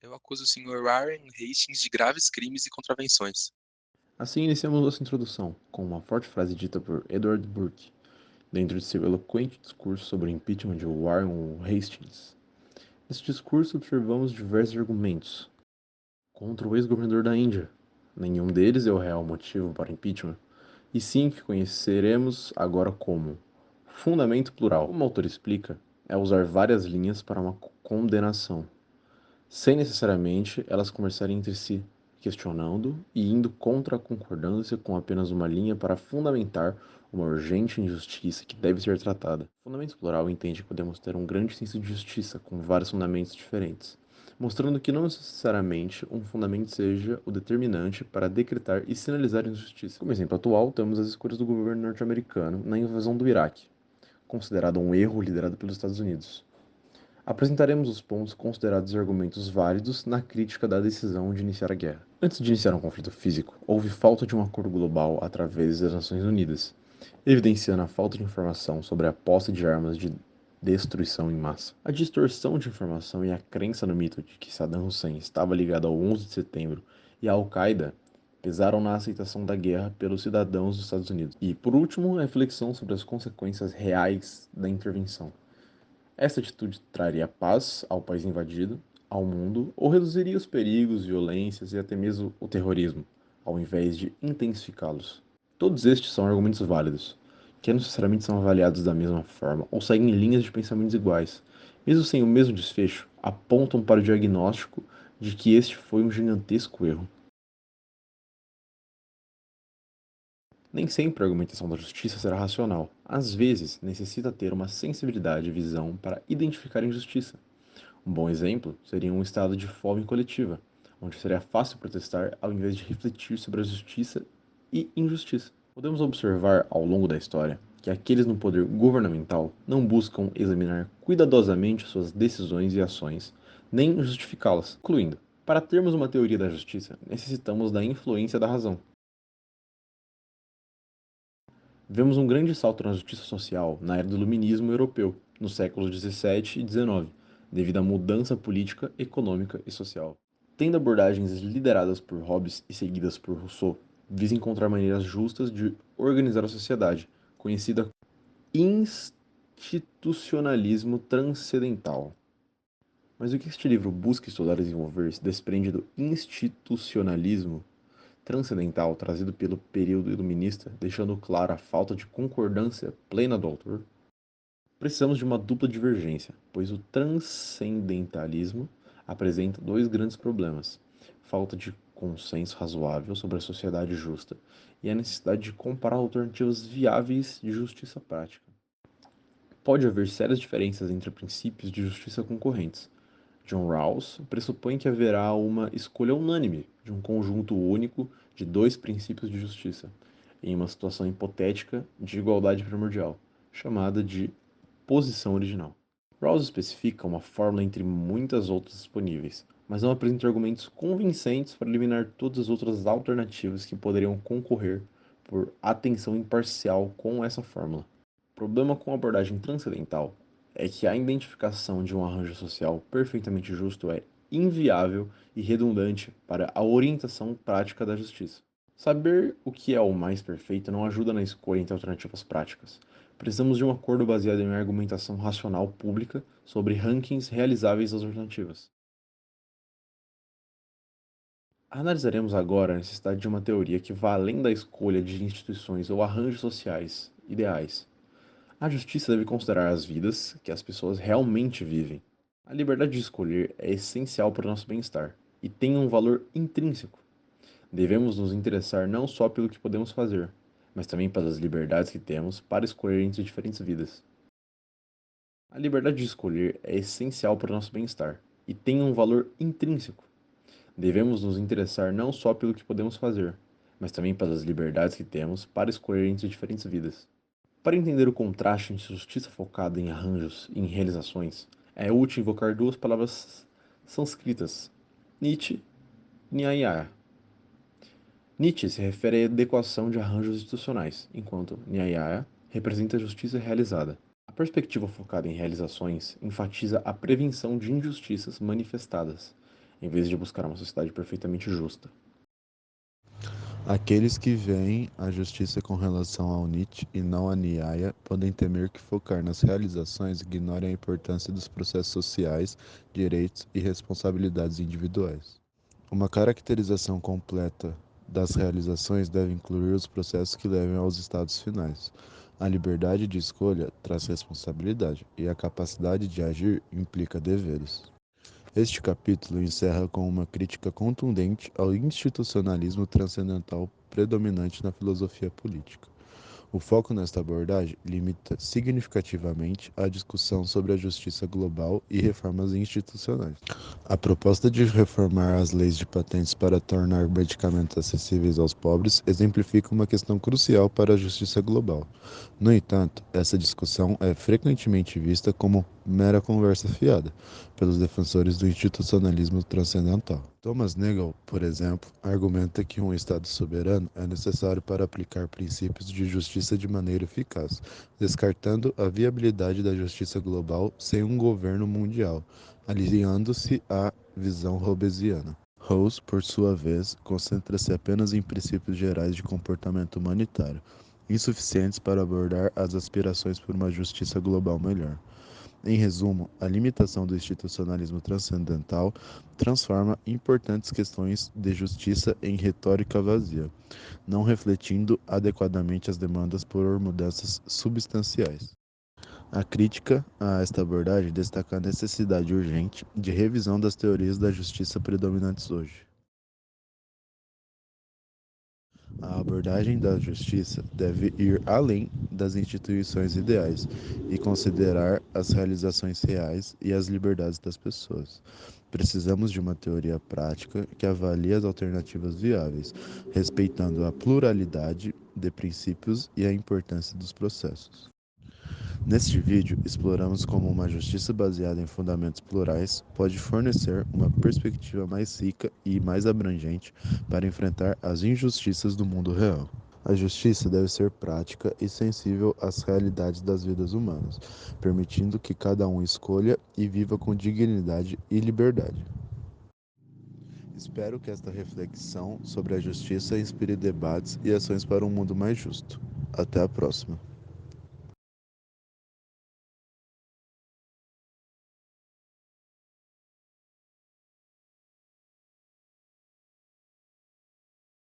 Eu acuso o Sr. Warren Hastings de graves crimes e contravenções. Assim iniciamos nossa introdução, com uma forte frase dita por Edward Burke, dentro de seu eloquente discurso sobre o impeachment de Warren Hastings. Nesse discurso observamos diversos argumentos contra o ex-governador da Índia. Nenhum deles é o real motivo para o impeachment, e sim o que conheceremos agora como fundamento plural. Como o autor explica, é usar várias linhas para uma condenação, sem necessariamente elas conversarem entre si, questionando e indo contra a concordância com apenas uma linha para fundamentar uma urgente injustiça que deve ser tratada. O fundamento plural entende que podemos ter um grande senso de justiça com vários fundamentos diferentes, mostrando que não necessariamente um fundamento seja o determinante para decretar e sinalizar injustiça. Como exemplo atual, temos as escolhas do governo norte-americano na invasão do Iraque, considerado um erro liderado pelos Estados Unidos. Apresentaremos os pontos considerados argumentos válidos na crítica da decisão de iniciar a guerra. Antes de iniciar um conflito físico, houve falta de um acordo global através das Nações Unidas, evidenciando a falta de informação sobre a posse de armas de destruição em massa. A distorção de informação e a crença no mito de que Saddam Hussein estava ligado ao 11 de setembro e à Al-Qaeda pesaram na aceitação da guerra pelos cidadãos dos Estados Unidos. E, por último, a reflexão sobre as consequências reais da intervenção. Essa atitude traria paz ao país invadido, ao mundo, ou reduziria os perigos, violências e até mesmo o terrorismo, ao invés de intensificá-los. Todos estes são argumentos válidos, que não necessariamente são avaliados da mesma forma ou seguem linhas de pensamentos iguais, mesmo sem o mesmo desfecho, apontam para o diagnóstico de que este foi um gigantesco erro. Nem sempre a argumentação da justiça será racional. Às vezes, necessita ter uma sensibilidade e visão para identificar a injustiça. Um bom exemplo seria um estado de fome coletiva, onde seria fácil protestar ao invés de refletir sobre a justiça e injustiça. Podemos observar ao longo da história que aqueles no poder governamental não buscam examinar cuidadosamente suas decisões e ações, nem justificá-las, incluindo. Para termos uma teoria da justiça, necessitamos da influência da razão. Vemos um grande salto na justiça social na era do iluminismo europeu, nos séculos XVII e XIX, devido à mudança política, econômica e social. Tendo abordagens lideradas por Hobbes e seguidas por Rousseau, visa encontrar maneiras justas de organizar a sociedade, conhecida como institucionalismo transcendental. Mas o que este livro busca estudar e desenvolver se desprende do institucionalismo transcendental trazido pelo período iluminista, deixando clara a falta de concordância plena do autor. Precisamos de uma dupla divergência, pois o transcendentalismo apresenta dois grandes problemas: falta de consenso razoável sobre a sociedade justa e a necessidade de comparar alternativas viáveis de justiça prática. Pode haver sérias diferenças entre princípios de justiça concorrentes. John Rawls pressupõe que haverá uma escolha unânime de um conjunto único de dois princípios de justiça, em uma situação hipotética de igualdade primordial, chamada de posição original. Rawls especifica uma fórmula entre muitas outras disponíveis, mas não apresenta argumentos convincentes para eliminar todas as outras alternativas que poderiam concorrer por atenção imparcial com essa fórmula. O problema com a abordagem transcendental é que a identificação de um arranjo social perfeitamente justo é inviável e redundante para a orientação prática da justiça. Saber o que é o mais perfeito não ajuda na escolha entre alternativas práticas. Precisamos de um acordo baseado em argumentação racional pública sobre rankings realizáveis das alternativas. Analisaremos agora a necessidade de uma teoria que vá além da escolha de instituições ou arranjos sociais ideais. A justiça deve considerar as vidas que as pessoas realmente vivem. A liberdade de escolher é essencial para o nosso bem-estar e tem um valor intrínseco. Devemos nos interessar não só pelo que podemos fazer, mas também pelas liberdades que temos para escolher entre diferentes vidas. A liberdade de escolher é essencial para o nosso bem-estar e tem um valor intrínseco. Devemos nos interessar não só pelo que podemos fazer, mas também pelas liberdades que temos para escolher entre diferentes vidas. Para entender o contraste entre justiça focada em arranjos e em realizações, é útil invocar duas palavras sânscritas, Niti e Nyaya. Niti se refere à adequação de arranjos institucionais, enquanto Nyaya representa a justiça realizada. A perspectiva focada em realizações enfatiza a prevenção de injustiças manifestadas, em vez de buscar uma sociedade perfeitamente justa. Aqueles que veem a justiça com relação ao Nietzsche e não a Nyaya podem temer que focar nas realizações ignore a importância dos processos sociais, direitos e responsabilidades individuais. Uma caracterização completa das realizações deve incluir os processos que levem aos estados finais. A liberdade de escolha traz responsabilidade e a capacidade de agir implica deveres. Este capítulo encerra com uma crítica contundente ao institucionalismo transcendental predominante na filosofia política. O foco nesta abordagem limita significativamente a discussão sobre a justiça global e reformas institucionais. A proposta de reformar as leis de patentes para tornar medicamentos acessíveis aos pobres exemplifica uma questão crucial para a justiça global. No entanto, essa discussão é frequentemente vista como mera conversa fiada pelos defensores do institucionalismo transcendental. Thomas Nagel, por exemplo, argumenta que um Estado soberano é necessário para aplicar princípios de justiça de maneira eficaz, descartando a viabilidade da justiça global sem um governo mundial, aliando-se à visão hobbesiana. Rawls, por sua vez, concentra-se apenas em princípios gerais de comportamento humanitário, insuficientes para abordar as aspirações por uma justiça global melhor. Em resumo, a limitação do institucionalismo transcendental transforma importantes questões de justiça em retórica vazia, não refletindo adequadamente as demandas por mudanças substanciais. A crítica a esta abordagem destaca a necessidade urgente de revisão das teorias da justiça predominantes hoje. A abordagem da justiça deve ir além das instituições ideais e considerar as realizações reais e as liberdades das pessoas. Precisamos de uma teoria prática que avalie as alternativas viáveis, respeitando a pluralidade de princípios e a importância dos processos. Neste vídeo, exploramos como uma justiça baseada em fundamentos plurais pode fornecer uma perspectiva mais rica e mais abrangente para enfrentar as injustiças do mundo real. A justiça deve ser prática e sensível às realidades das vidas humanas, permitindo que cada um escolha e viva com dignidade e liberdade. Espero que esta reflexão sobre a justiça inspire debates e ações para um mundo mais justo. Até a próxima.